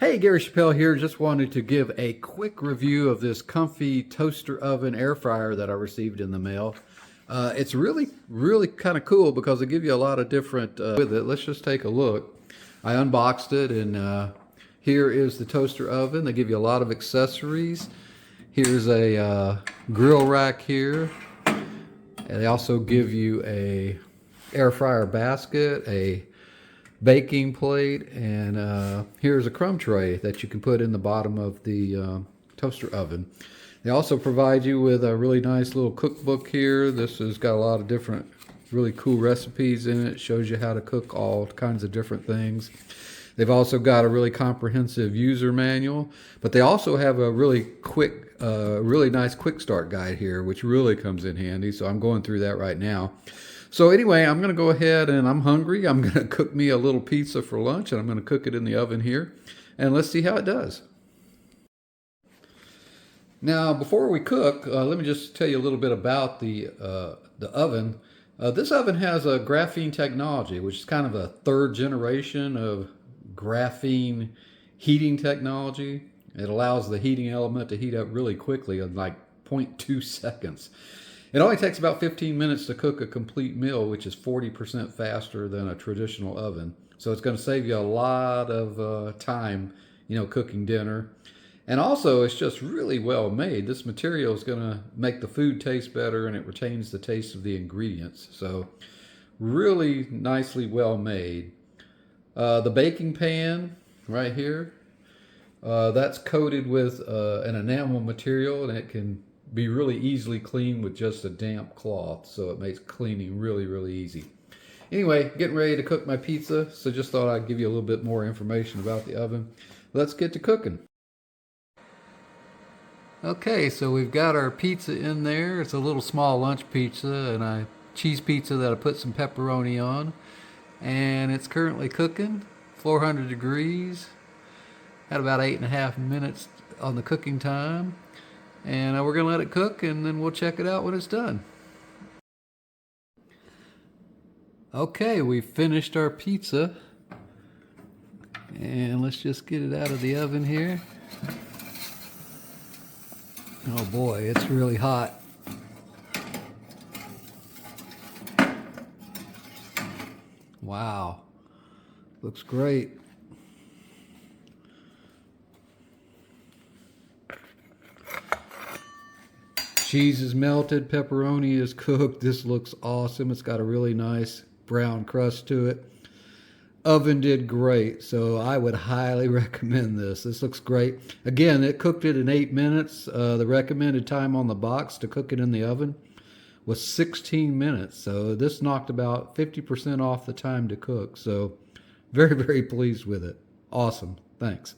Hey, Gary Chappelle here. Just wanted to give a quick review of this Comfee toaster oven air fryer that I received in the mail. It's really kind of cool because they give you a lot of different with it. Let's just take a look. I unboxed it, and here is the toaster oven. They give you a lot of accessories. Here's a grill rack here. And they also give you a air fryer basket, a baking plate, and here's a crumb tray that you can put in the bottom of the toaster oven. They also provide you with a really nice little cookbook here. This has got a lot of different really cool recipes in it. It shows you how to cook all kinds of different things. They've also got a really comprehensive user manual, but they also have a really quick, really nice quick start guide here, which really comes in handy. So I'm going through that right now. So anyway, I'm going to go ahead, and I'm hungry. I'm going to cook me a little pizza for lunch, and I'm going to cook it in the oven here, and let's see how it does. Now, before we cook, let me just tell you a little bit about the oven. This oven has a graphene technology, which is kind of a third generation of graphene heating technology. It allows the heating element to heat up really quickly in like 0.2 seconds. It only takes about 15 minutes to cook a complete meal, which is 40% faster than a traditional oven. So it's going to save you a lot of time, cooking dinner. And also, it's just really well made. This material is going to make the food taste better, and it retains the taste of the ingredients. So really nicely well made. The baking pan right here, that's coated with an enamel material, and it can be really easily cleaned with just a damp cloth, so it makes cleaning really easy. Anyway, getting ready to cook my pizza, so just thought I'd give you a little bit more information about the oven. Let's get to cooking. Okay, so we've got our pizza in there. It's a little small lunch pizza, and a cheese pizza that I put some pepperoni on, and it's currently cooking 400 degrees. Had about 8.5 minutes on the cooking time. And we're going to let it cook, and then we'll check it out when it's done. Okay, we've finished our pizza. And let's just get it out of the oven here. Oh boy, it's really hot. Wow, looks great. Cheese is melted, pepperoni is cooked. This looks awesome. It's got a really nice brown crust to it. Oven did great, so I would highly recommend this. This looks great. Again, it cooked it in 8 minutes. The recommended time on the box to cook it in the oven was 16 minutes. So this knocked about 50% off the time to cook. So very pleased with it. Awesome. Thanks.